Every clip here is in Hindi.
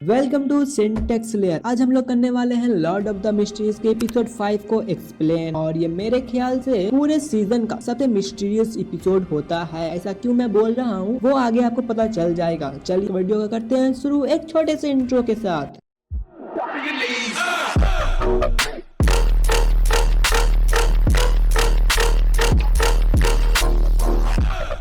Welcome to syntax layer. आज हम लोग करने वाले हैं लॉर्ड ऑफ द मिस्ट्रीज के एपिसोड 5 को एक्सप्लेन। और ये मेरे ख्याल से पूरे सीजन का सबसे मिस्टीरियस एपिसोड होता है। ऐसा क्यों मैं बोल रहा हूँ वो आगे आपको पता चल जाएगा। चलिए वीडियो को करते हैं शुरू एक छोटे से इंट्रो के साथ।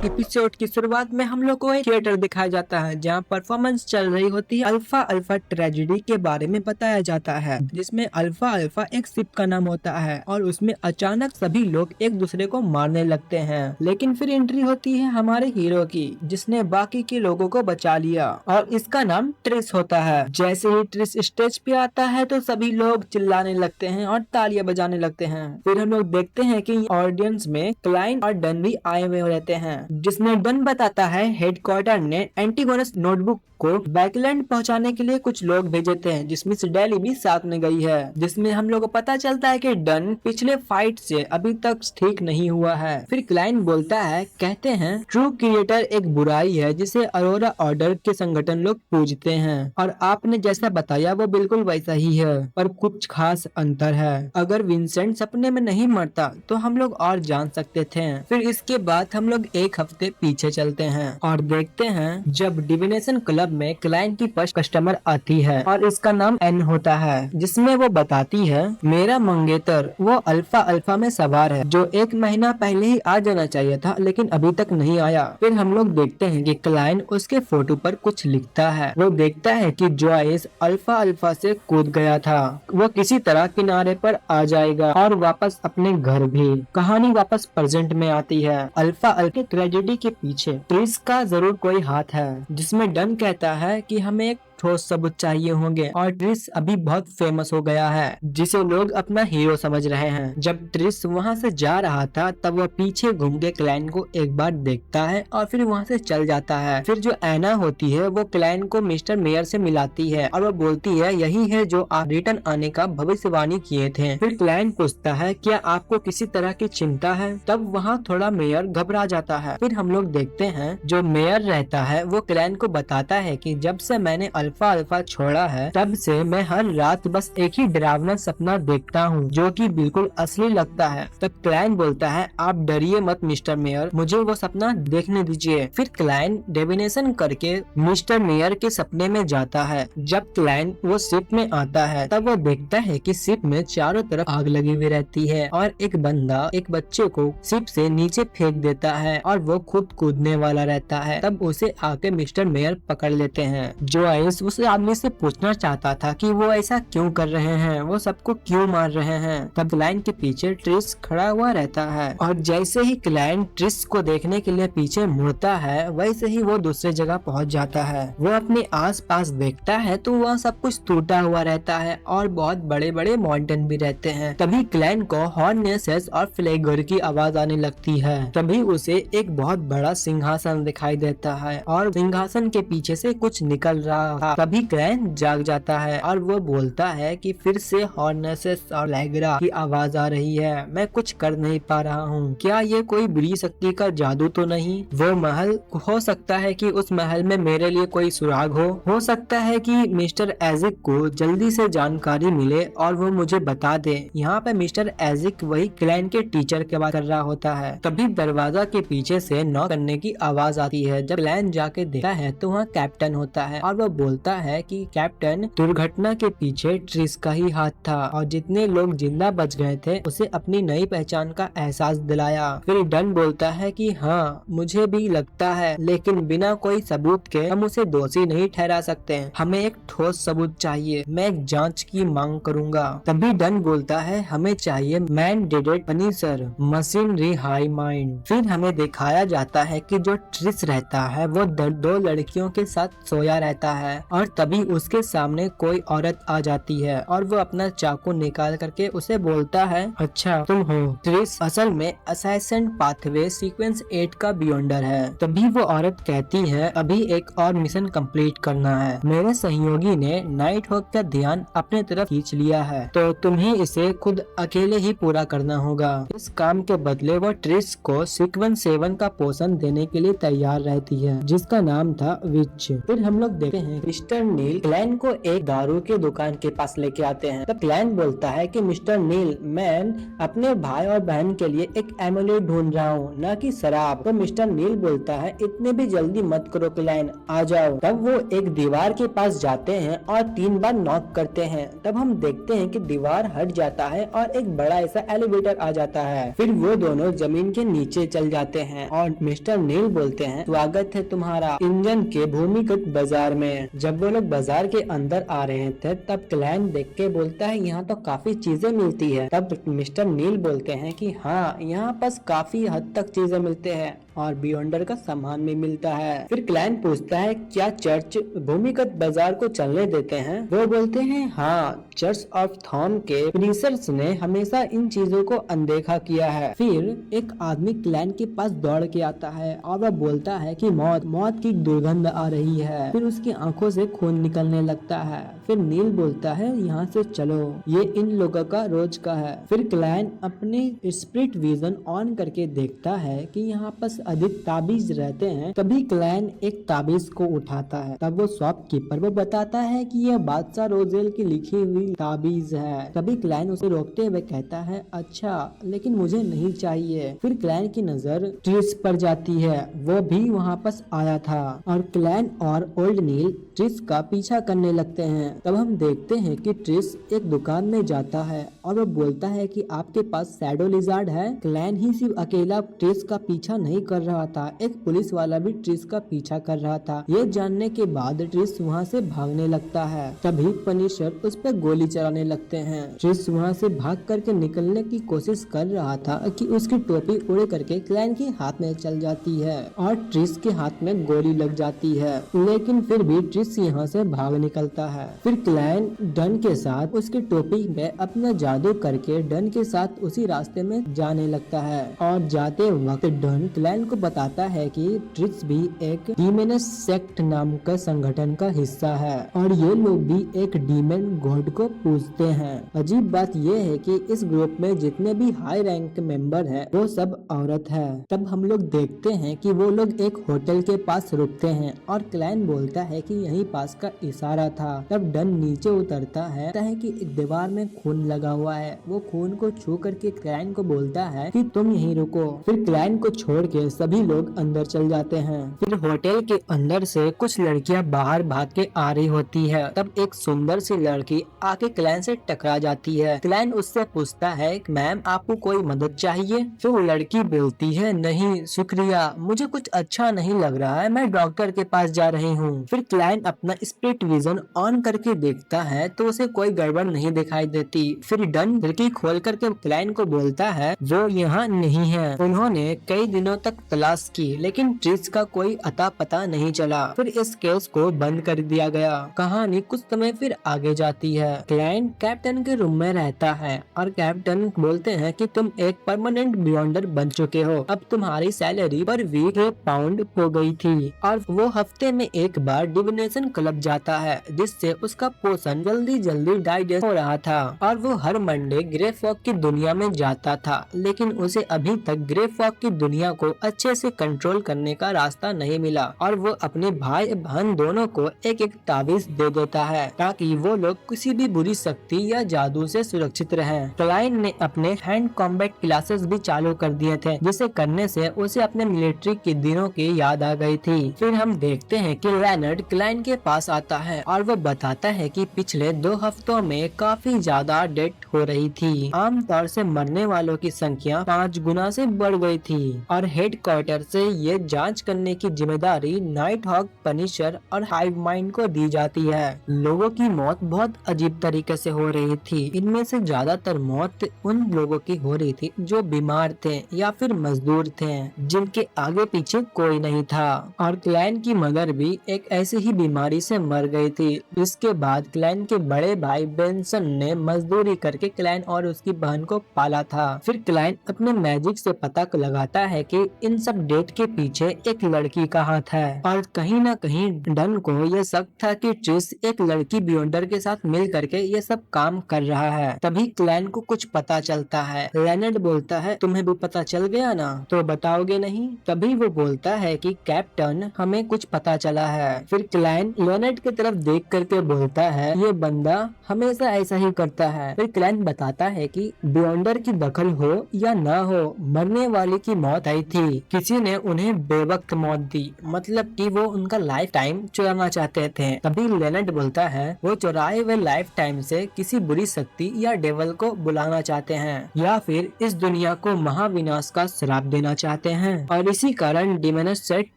एपिसोड की शुरुआत में हम लोग को एक थिएटर दिखाया जाता है जहां परफॉर्मेंस चल रही होती है। अल्फा अल्फा ट्रेजेडी के बारे में बताया जाता है, जिसमें अल्फा अल्फा एक शिप का नाम होता है और उसमें अचानक सभी लोग एक दूसरे को मारने लगते हैं। लेकिन फिर एंट्री होती है हमारे हीरो की, जिसने बाकी के लोगों को बचा लिया और इसका नाम ट्रिस होता है। जैसे ही ट्रिस स्टेज पे आता है तो सभी लोग चिल्लाने लगते हैं और तालियां बजाने लगते हैं। फिर हम लोग देखते हैं कि ऑडियंस में क्लाइन और डन भी आए हुए रहते हैं, जिसमें डन बताता है हेडक्वार्टर ने एंटीगोनस नोटबुक को बैकलैंड पहुंचाने के लिए कुछ लोग भेजे थे, जिसमें से डेली भी साथ में गई है। जिसमें हम लोग को पता चलता है कि डन पिछले फाइट से अभी तक ठीक नहीं हुआ है। फिर क्लाइन बोलता है, कहते हैं ट्रू क्रिएटर एक बुराई है जिसे अरोरा ऑर्डर के संगठन लोग पूजते हैं और आपने जैसा बताया वो बिल्कुल वैसा ही है, पर कुछ खास अंतर है। अगर विंसेंट सपने में नहीं मरता तो हम लोग और जान सकते थे। फिर इसके बाद हम लोग एक हफ्ते पीछे चलते हैं और देखते हैं जब डिविनेशन क्लब में क्लाइंट की फर्स्ट कस्टमर आती है और इसका नाम एन होता है, जिसमें वो बताती है मेरा मंगेतर वो अल्फा अल्फा में सवार है जो 1 महीना पहले ही आ जाना चाहिए था लेकिन अभी तक नहीं आया। फिर हम लोग देखते हैं कि क्लाइंट उसके फोटो पर कुछ लिखता है। वो देखता है कि जॉयस अल्फा अल्फा से कूद गया था, वो किसी तरह किनारे पर आ जाएगा और वापस अपने घर भी। कहानी वापस प्रेजेंट में आती है। अल्फा अल्फा ट्रेजेडी के पीछे ट्रिस का जरूर कोई हाथ है, जिसमें डन कहता है कि हमें एक ठोस सबूत चाहिए होंगे और ट्रिस अभी बहुत फेमस हो गया है जिसे लोग अपना हीरो समझ रहे हैं। जब ट्रिस वहां से जा रहा था तब वह पीछे घूम के क्लाइन को एक बार देखता है और फिर वहां से चल जाता है। फिर जो एना होती है वो क्लाइन को मिस्टर मेयर से मिलाती है और वो बोलती है यही है जो आप रिटर्न आने का भविष्यवाणी किए थे। फिर क्लाइन पूछता है क्या आपको किसी तरह की चिंता है? तब वहाँ थोड़ा मेयर घबरा जाता है। फिर हम लोग देखते हैं जो मेयर रहता है वो क्लाइन को बताता है कि जब से मैंने अल्फा अल्फा छोड़ा है तब से मैं हर रात बस एक ही डरावना सपना देखता हूँ जो कि बिल्कुल असली लगता है। तब क्लाइन बोलता है आप डरिए मत मिस्टर मेयर, मुझे वो सपना देखने दीजिए। फिर क्लाइन डिविनेशन करके मिस्टर मेयर के सपने में जाता है। जब क्लाइन वो शिप में आता है तब वो देखता है कि शिप में चारों तरफ आग लगी हुई रहती है और एक बंदा एक बच्चे को शिप से नीचे फेंक देता है और वो खुद कूदने वाला रहता है। तब उसे आके मिस्टर मेयर पकड़ लेते हैं। जोइस उस आदमी से पूछना चाहता था कि वो ऐसा क्यों कर रहे हैं, वो सबको क्यों मार रहे हैं। तब क्लाइन के पीछे ट्रिस खड़ा हुआ रहता है और जैसे ही क्लाइन ट्रिस को देखने के लिए पीछे मुड़ता है वैसे ही वो दूसरी जगह पहुंच जाता है। वो अपने आस पास देखता है तो वहाँ सब कुछ टूटा हुआ रहता है और बहुत बड़े बड़े माउंटेन भी रहते हैं। तभी क्लाइन को हॉर्नेसेस और फ्लेगर की आवाज आने लगती है। तभी उसे एक बहुत बड़ा सिंहासन दिखाई देता है और सिंहासन के पीछे से कुछ निकल रहा था। तभी क्लाइन जाग जाता है और वो बोलता है कि फिर से हॉर्नेसेस और फ्लेगरा की आवाज आ रही है, मैं कुछ कर नहीं पा रहा हूँ। क्या ये कोई बुरी शक्ति का जादू तो नहीं? वो महल हो सकता है कि उस महल में मेरे लिए कोई सुराग हो सकता है कि मिस्टर एजिक को जल्दी से जानकारी मिले और वो मुझे बता दे। यहाँ पे मिस्टर एजिक वही क्लाइन के टीचर के बात कर रहा होता है। तभी दरवाजा के पीछे से नॉक करने की आवाज आती है। जब क्लाइन जाके देखता है तो वहाँ कैप्टन होता है और वो बोलता है कि कैप्टन दुर्घटना के पीछे ट्रिस का ही हाथ था और जितने लोग जिंदा बच गए थे उसे अपनी नई पहचान का एहसास दिलाया। फिर डन बोलता है कि हाँ मुझे भी लगता है, लेकिन बिना कोई सबूत के हम उसे दोषी नहीं ठहरा सकते। हमें एक ठोस सबूत चाहिए, मैं एक जांच की मांग करूंगा। तभी डन बोलता है हमें चाहिए मैनडेटेड पनिशर मशीनरी हाई माइंड। फिर हमें दिखाया जाता है कि जो ट्रिस रहता है वो 2 लड़कियों के साथ सोया रहता है और तभी उसके सामने कोई औरत आ जाती है और वो अपना चाकू निकाल करके उसे बोलता है अच्छा तुम हो। ट्रिस असल में असैसिन पाथवे सीक्वेंस 8 का बियॉन्डर है। तभी वो औरत कहती है अभी एक और मिशन कंप्लीट करना है, मेरे सहयोगी ने नाइट होक का ध्यान अपने तरफ खींच लिया है तो तुम्हें इसे खुद अकेले ही पूरा करना होगा। इस काम के बदले वो ट्रिस को सीक्वेंस 7 का पोषण देने के लिए तैयार रहती है जिसका नाम था विच। फिर हम लोग देखते हैं मिस्टर नील क्लैन को एक दारू के दुकान के पास लेके आते हैं। तब क्लैन बोलता है कि मिस्टर नील, मैं अपने भाई और बहन के लिए एक एमुलेट ढूंढ रहा हूँ, न कि शराब। तो मिस्टर नील बोलता है, इतने भी जल्दी मत करो क्लैन, आ जाओ। तब वो एक दीवार के पास जाते हैं और 3 बार नॉक करते हैं। तब हम देखते हैं कि दीवार हट जाता है और एक बड़ा ऐसा एलिवेटर आ जाता है। फिर वो दोनों जमीन के नीचे चल जाते हैं और मिस्टर नील बोलते हैं, स्वागत है तुम्हारा इंजन के भूमिगत बाजार में। जब वो लोग बाजार के अंदर आ रहे थे तब क्लैन देख के बोलता है, यहाँ तो काफी चीजें मिलती है। तब मिस्टर नील बोलते हैं कि हाँ, यहाँ पास काफी हद तक चीजें मिलते हैं और बियॉन्डर का सामान भी मिलता है। फिर क्लैन पूछता है, क्या चर्च भूमिगत बाजार को चलने देते हैं? वो बोलते हैं, हाँ, चर्च ऑफ थॉम के प्रीसर्स ने हमेशा इन चीजों को अनदेखा किया है। फिर एक आदमी क्लैन के पास दौड़ के आता है और वह बोलता है कि मौत की दुर्गंध आ रही है। फिर उसकी आंखों से खून निकलने लगता है। फिर नील बोलता है, यहाँ से चलो, ये इन लोगों का रोज का है। फिर क्लैन अपने स्पिरिट विजन ऑन करके देखता है कि यहाँ पास अधिक ताबीज रहते हैं। तभी क्लैन एक ताबीज को उठाता है। तब वो शॉपकीपर को बताता है कि यह बादशाह रोजेल की लिखी हुई ताबीज है। तभी क्लैन उसे रोकते हुए कहता है, अच्छा, लेकिन मुझे नहीं चाहिए। फिर क्लैन की नजर ट्रिस पर जाती है। वो भी वहाँ पास आया था और क्लैन और ओल्ड नील ट्रिस का पीछा करने लगते हैं। तब हम देखते हैं कि ट्रिस एक दुकान में जाता है और वो बोलता है कि आपके पास शैडो लिजार्ड है? क्लैन ही सिर्फ अकेला ट्रिस का पीछा नहीं कर रहा था, एक पुलिस वाला भी ट्रिस का पीछा कर रहा था। ये जानने के बाद ट्रिस वहाँ से भागने लगता है। तभी पनिशर उस पर गोली चलाने लगते हैं। ट्रिस वहाँ से भाग करके निकलने की कोशिश कर रहा था कि उसकी टोपी उड़ करके क्लैन के हाथ में चल जाती है और ट्रिस के हाथ में गोली लग जाती है, लेकिन फिर भी ट्रिस यहाँ से भाग निकलता है। फिर क्लैन डन के साथ उसकी टोपी में अपना जादू करके डन के साथ उसी रास्ते में जाने लगता है और जाते वक्त डन क्लैन को बताता है कि ट्रिस भी एक डीमनस सेक्ट नाम का संगठन का हिस्सा है और ये लोग भी एक डीमन गॉड को पूजते हैं। अजीब बात ये है कि इस ग्रुप में जितने भी हाई रैंक मेंबर हैं वो सब औरत है। तब हम लोग देखते हैं कि वो लोग एक होटल के पास रुकते हैं और क्लैन बोलता है कि यही पास का इशारा था। तब डन नीचे उतरता है कि एक दीवार में खून लगा हुआ है। वो खून को छू करके क्लैन को बोलता है कि तुम यहीं रुको। फिर क्लैन को छोड़ के सभी लोग अंदर चल जाते हैं। फिर होटल के अंदर से कुछ लड़कियां बाहर भाग के आ रही होती है। तब एक सुंदर सी लड़की आके क्लैन से टकरा जाती है। क्लैन उससे पूछता है, मैम, आपको कोई मदद चाहिए? फिर वो लड़की बोलती है, नहीं शुक्रिया, मुझे कुछ अच्छा नहीं लग रहा है, मैं डॉक्टर के पास जा रही हूँ। फिर क्लैन अपना स्पिरिट विजन ऑन करके देखता है तो उसे कोई गड़बड़ नहीं दिखाई देती। फिर डन खिड़की खोल करके क्लैन को बोलता है, वो यहाँ नहीं है। उन्होंने कई दिनों तक तलाश की लेकिन ट्रिस का कोई अता पता नहीं चला। फिर इस केस को बंद कर दिया गया। कहानी कुछ समय फिर आगे जाती है। क्लैन कैप्टन के रूम में रहता है और कैप्टन बोलते हैं कि तुम एक परमानेंट बियॉन्डर बन चुके हो, अब तुम्हारी सैलरी पर वीक £1 हो गई थी। और वो हफ्ते में एक बार डिविनेशन क्लब जाता है जिससे उसका पोषण जल्दी डाइजेस्ट हो रहा था और वो हर मंडे ग्रे फॉग की दुनिया में जाता था, लेकिन उसे अभी तक ग्रे फॉग की दुनिया को अच्छे से कंट्रोल करने का रास्ता नहीं मिला और वो अपने भाई बहन दोनों को एक एक ताबीज दे देता है ताकि वो लोग किसी भी बुरी शक्ति या जादू से सुरक्षित रहें। क्लाइन ने अपने हैंड कॉम्बैट क्लासेस भी चालू कर दिए थे जिसे करने से उसे अपने मिलिट्री के दिनों की याद आ गई थी। फिर हम देखते हैं कि लेनर्ड क्लाइन के पास आता है और वो बताता है कि पिछले 2 हफ्तों में काफी ज्यादा डेथ हो रही थी। आमतौर से मरने वालों की संख्या 5 गुना से बढ़ गई थी और हेडक्वार्टर से ये जांच करने की जिम्मेदारी नाइट हॉक, पनिशर और हाइव माइंड को दी जाती है। लोगों की मौत बहुत अजीब तरीके से हो रही थी। इनमें से ज्यादातर मौत उन लोगों की हो रही थी जो बीमार थे या फिर मजदूर थे जिनके आगे पीछे कोई नहीं था। और क्लैन की मदर भी एक ऐसी ही बीमारी से मर गई थी। इसके बाद क्लैन के बड़े भाई बेंसन ने मजदूरी करके क्लैन और उसकी बहन को पाला था। फिर क्लैन अपने मैजिक से पता लगाता है कि इन सब डेथ के पीछे एक लड़की का हाथ है और कहीं न कहीं डन को यह शक था कि ट्रिस एक लड़की बियॉन्डर के साथ मिल करके ये सब काम कर रहा है। तभी क्लैन को कुछ पता चलता है। लेनर्ड बोलता है, तुम्हें भी पता चल गया ना, तो बताओगे नहीं? तभी वो बोलता है कि कैप्टन, हमें कुछ पता चला है। फिर क्लैन क्लाइन लेनेट की तरफ देख करके बोलता है ये बंदा हमेशा ऐसा ही करता है। फिर क्लाइन बताता है कि बियॉन्डर की दखल हो या ना हो, मरने वाले की मौत आई थी, किसी ने उन्हें बेवक्त मौत दी, मतलब कि वो उनका लाइफ टाइम चुराना चाहते थे। तभी लेनेट बोलता है वो चुराए हुए लाइफ टाइम से किसी बुरी शक्ति या डेवल को बुलाना चाहते हैं या फिर इस दुनिया को महाविनाश का श्राप देना चाहते हैं और इसी कारण डिमेनस सेट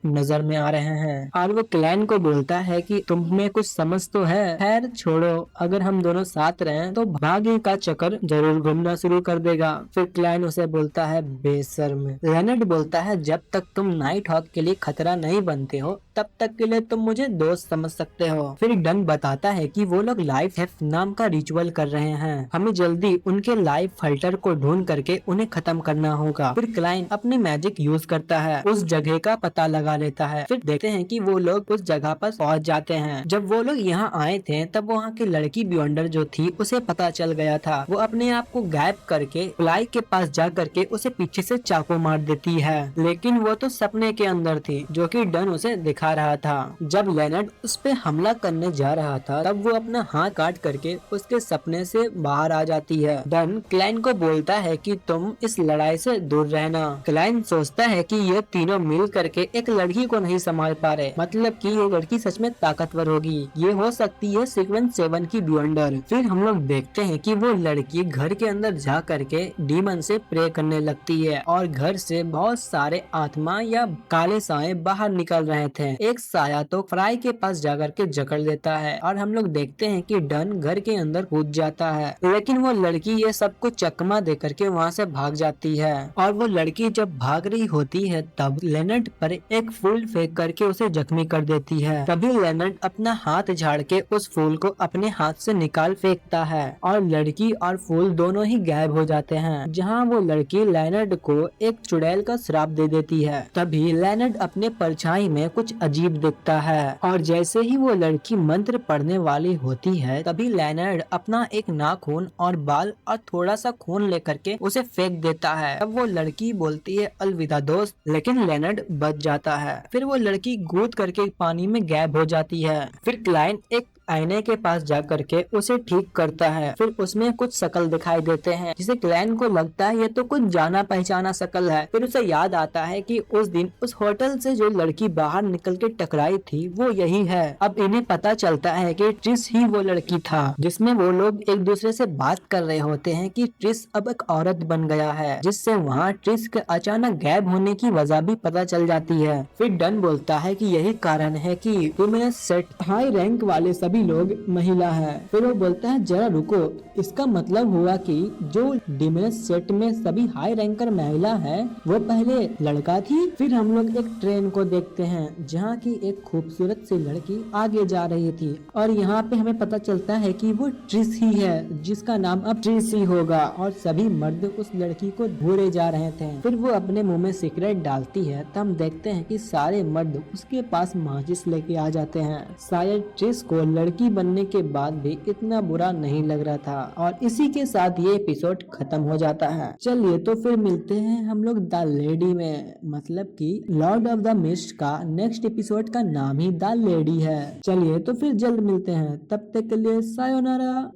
नजर में आ रहे हैं। और वो क्लैन को बोलता है कि तुम में कुछ समझ तो है, खैर छोड़ो, अगर हम दोनों साथ रहें तो भाग्य का चक्कर जरूर घूमना शुरू कर देगा। फिर क्लैन उसे बोलता है बेशर्म। लेनेट बोलता है जब तक तुम नाइट हॉक के लिए खतरा नहीं बनते हो तब तक के लिए तुम मुझे दोस्त समझ सकते हो। फिर डन बताता है कि वो लोग लाइफ हेफ नाम का रिचुअल कर रहे हैं, हमें जल्दी उनके लाइफ फिल्टर को ढूंढ करके उन्हें खत्म करना होगा। फिर क्लाइन अपनी मैजिक यूज करता है, उस जगह का पता लगा लेता है। फिर देखते हैं कि वो लोग उस जगह पर पहुंच जाते हैं। जब वो लोग यहाँ आए थे तब वहाँ की लड़की बियॉन्डर जो थी उसे पता चल गया था। वो अपने आप को गायब करके फ्लाई के पास जा करके उसे पीछे से चाकू मार देती है, लेकिन वो तो सपने के अंदर थी जो कि डन उसे दिखा रहा था। जब लेनेट उस पे हमला करने जा रहा था तब वो अपना हाथ काट करके उसके सपने से बाहर आ जाती है। डन क्लाइन को बोलता है कि तुम इस लड़ाई से दूर रहना। क्लाइन सोचता है कि ये तीनों मिल करके एक लड़की को नहीं संभाल पा रहे, मतलब कि ये लड़की सच में ताकतवर होगी, ये हो सकती है सीक्वेंस 7 की बियॉन्डर। फिर हम लोग देखते हैं कि वो लड़की घर के अंदर जा करके डीमन से प्रे करने लगती है और घर से बहुत सारे आत्मा या काले साए बाहर निकल रहे थे। एक साया तो फ्राई के पास जाकर के जकड़ लेता है और हम लोग देखते हैं कि डन घर के अंदर कूद जाता है, लेकिन वो लड़की ये सबको चकमा दे करके वहाँ से भाग जाती है। और वो लड़की जब भाग रही होती है तब लेनेट पर एक फूल फेंक करके उसे जख्मी कर देती है। तभी लेनेट अपना हाथ झाड़ के उस फूल को अपने हाथ से निकाल फेंकता है और लड़की और फूल दोनों ही गायब हो जाते हैं। जहाँ वो लड़की लेनेट को एक चुड़ैल का श्राप दे देती है। तभी लेनेट अपने परछाई में कुछ अजीब दिखता है और जैसे ही वो लड़की मंत्र पढ़ने वाली होती है तभी लेनेट अपना एक नाखून और बाल और थोड़ा सा खून लेकर के उसे फेंक देता है। तब वो लड़की बोलती है अलविदा दोस्त, लेकिन लेनेट बच जाता है। फिर वो लड़की कूद करके पानी में गायब हो जाती है। फिर क्लाइन एक आईने के पास जा करके उसे ठीक करता है। फिर उसमें कुछ शक्ल दिखाई देते हैं जिसे क्लैन को लगता है ये तो कुछ जाना पहचाना शक्ल है। फिर उसे याद आता है कि उस दिन उस होटल से जो लड़की बाहर निकल के टकराई थी वो यही है। अब इन्हें पता चलता है कि ट्रिस ही वो लड़की था जिसमें वो लोग एक दूसरे से बात कर रहे होते हैं कि ट्रिस अब एक औरत बन गया है, जिससे वहाँ ट्रिस के अचानक गायब होने की वजह भी पता चल जाती है। फिर डन बोलता है कि यही कारण है कि ह्यूमनस सेट हाई रैंक वाले सभी लोग महिला है। फिर वो बोलता है जरा रुको, इसका मतलब हुआ कि जो डिमेनस सेट में सभी हाई रैंकर महिला है वो पहले लड़का थी। फिर हम लोग एक ट्रेन को देखते हैं जहाँ की एक खूबसूरत सी लड़की आगे जा रही थी और यहाँ पे हमें पता चलता है कि वो ट्रिस ही है जिसका नाम अब ट्रिस ही होगा और सभी मर्द उस लड़की को ढूंढे जा रहे थे। फिर वो अपने मुंह में सिगरेट डालती है तब हम देखते हैं कि सारे मर्द उसके पास माचिस लेके आ जाते हैं। शायद ट्रिस को लड़की बनने के बाद भी इतना बुरा नहीं लग रहा था और इसी के साथ ये एपिसोड खत्म हो जाता है। चलिए तो फिर मिलते हैं हम लोग द लेडी में, मतलब कि लॉर्ड ऑफ द मिस्ट का नेक्स्ट एपिसोड का नाम ही द लेडी है। चलिए तो फिर जल्द मिलते हैं, तब तक के लिए सायोनारा।